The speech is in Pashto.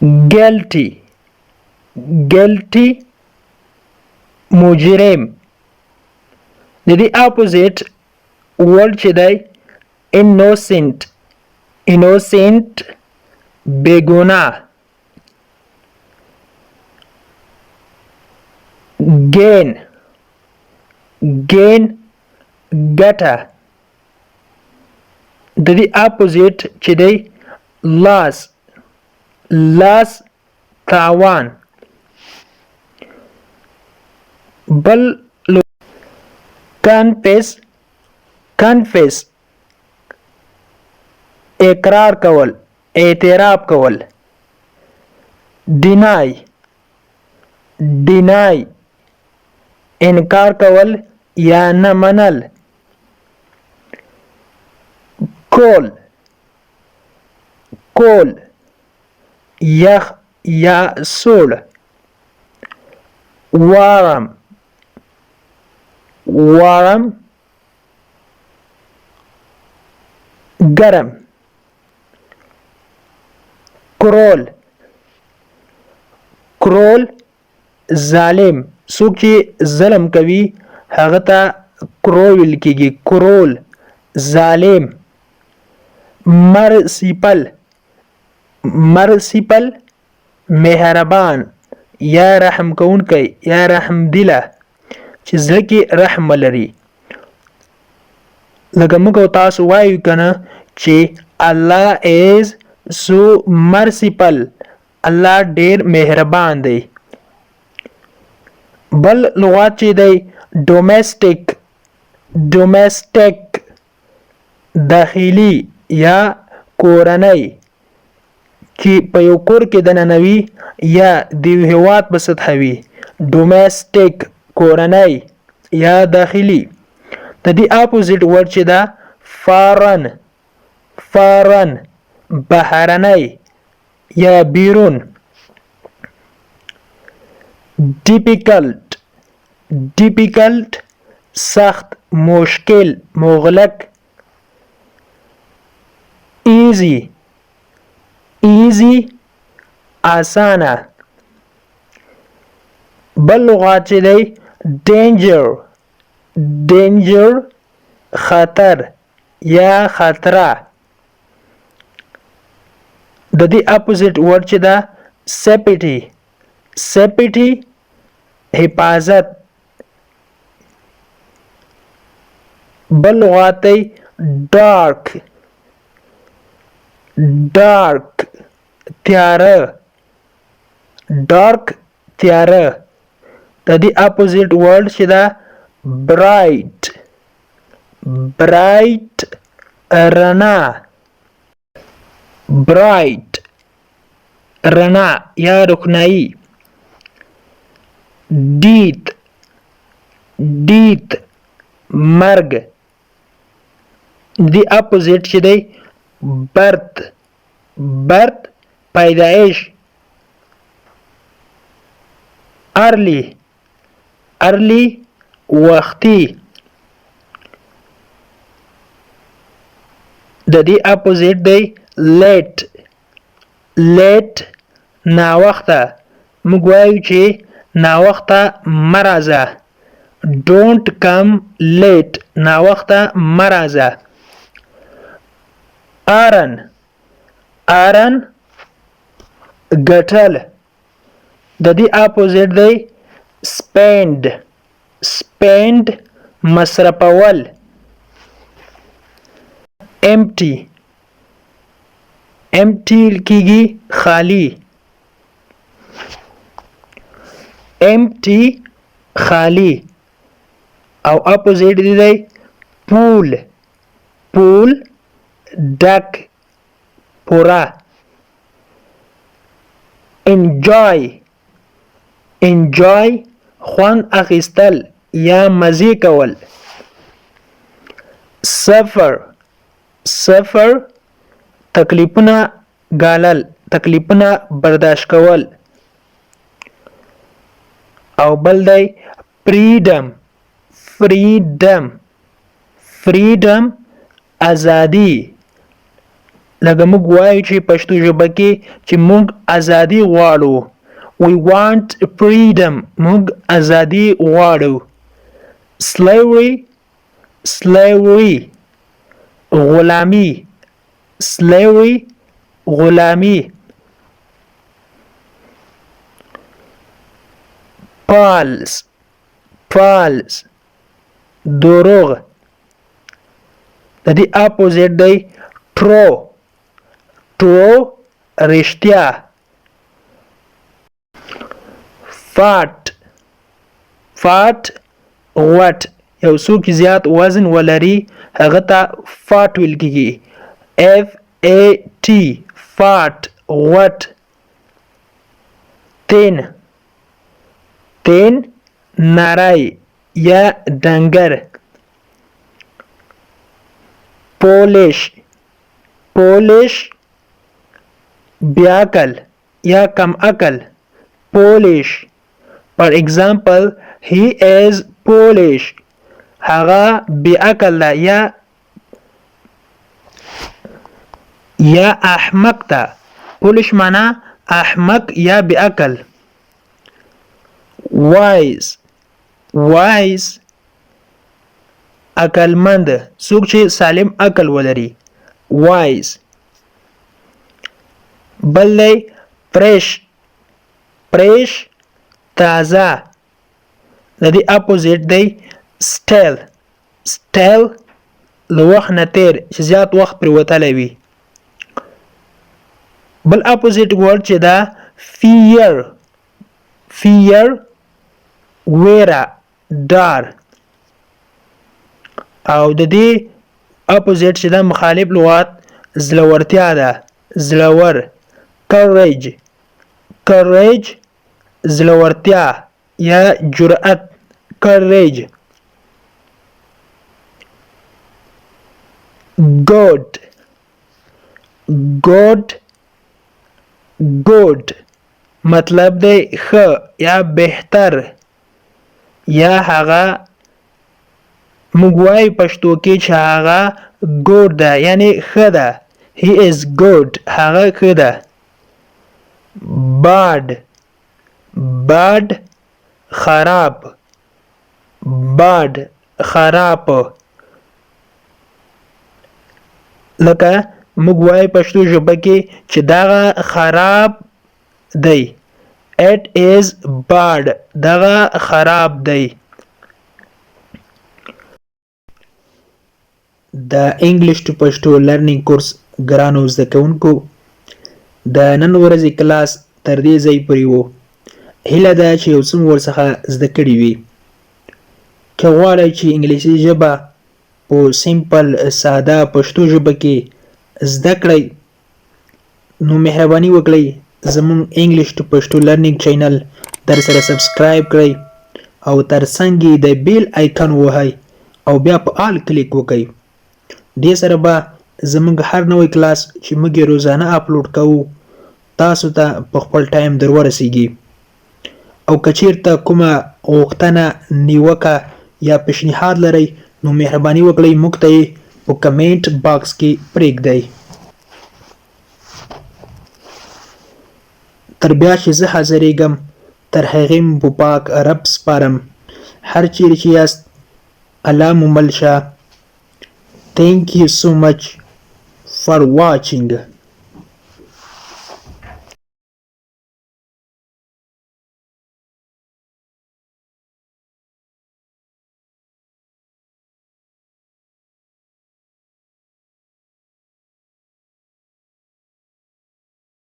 guilty guilty مجرم. د دې اپوزیټ ورډ چې دی innocent innocent بېګناه. gain gain ګټه. د دې اپوزیټ چې دی loss loss تاوان. بل confess confess اقرار کول اعتراف کول. deny deny انکار کول یا نه منل. کول کول یخ یا سوړ. warm warm ګرم. کرول کرول ظالم. څوک چې ظلم کوي هغه ته کرول ویل کېږي. کرول ظالم. مرسیپل مرسیپل مهربان یا رحم کوونکی یا رحم دله چې زړه کې رحم ولري. لکه موږ او تاسو وایو کنه چې الله is so merciful. الله ډېر مهربان دی. بل لغات چې دی ډومېسټک ډومېسټک داخلي یا کورنۍ چې په یو کور کې دننه وي یا د یو هېواد په سطحه وي. ډومېسټک کورنۍ یا داخلي. د دې اپوزیټ ورډ چې ده فارن فارن بهرنۍ یا بیرون. difficult difficult سخت مشکل مغلق. easy easy آسانه. بل لغات چې دی danger danger خطر یا خطره. د دې اپوزیټ ورډ چې ده safety safety حفاظت. بل لغات دی dark dark تیاره dark تیاره. د دې اپوزیټ ورډ چې ده bright bright رڼا. bright رڼا یا روښنايي. death death مرګ. د اپوزیټ چې دی birth birth پیدایش. early early وختي. د دې اپوزیټ دی late late ناوخته. موږ وایو چې ناوخته مه راځه. don't come late ناوخته مه راځه. earn earn ګټل. د دې اپوزیټ دی spend spend مصرفول. empty empty کېږي خالی. empty خالی. او اپوزیټ دی full full ډک پوره. enjoy enjoy خوند اخیستل یا مزې کول. suffer suffer تکلیفونه ګالل تکلیفونه برداشت کول. او بل دی freedom freedom freedom ازادي لکه موږ وایو چې پښتو ژبه کې چې موږ ازادي غواړو. We want freedom. موږ ازادي غواړو. slavery غلامی. غلامی. false دروغ. د دې اپوزیټ دی true رښتیا. fat غوټ. یو څوک زیات وزن ولري هغه ته فاټ ویل کیږي. FAT فاټ غوټ. تین نری یا ډنګر. پولش بیعقل یا کم عقل. Polish. For example, he is Polish. هغه بیعقل ده یا احمق ده. Polish معنا احمق یا بیعقل. wise عقلمند. څوک چې سالم عقل ولري. wise. بل دی fresh تازه. د دې اپوزیټ دی stale له وخت نه تیر چې زیات وخت پرې وتلی وي. بل اپوزیټ ورډ چې دا fear ویره ډار. او د دې اپوزیټ چې دا مخالف لغات زړورتیا ده. زړور. courage زړورتیا یا جرأت. courage. good مطلب دی ښه یا بهتر یا هغه موږ وایو پښتو کې چې هغه good ده یعنی ښه ده. he is good هغه ښه ده. bad خراب. لکه موږ وایو پښتو ژبه کې چې دغه خراب دی. it is bad دغه خراب دی. د انګلیش ټو پښتو لرنینګ کورس ګرانو زده کوونکو د نن ورځې کلاس تر دې ځای پورې و. هیله ده چې یو څه مو ورڅخه زده کړي وي. که غواړئ چې انګلیسي ژبه په سیمپل ساده پښتو ژبه کې زده کړئ نو مهرباني وکړئ زموږ انګلیش ټو پښتو لرنینګ چینل در سره سبسکرایب کړئ او ترڅنګ یې د بیل آیکن ووهئ او بیا په آل کلیک وکړئ. دې سره به زموږ هر نوی کلاس چې موږ یې روزانه اپلوډ کوو تاسو ته په خپل ټایم در ورسیږي. او که چیرته کومه غوښتنه نیوکه یا پیشنهاد لرئ نو مهرباني وکړئ موږ ته یې په کمنټ باکس کې پرېږدئ. تر بیا چې زه حاضرېږم تر هغې مو په پاک رب سپارم. هر چیرې چې یاست الله مو مل شه. Thank you so much for watching.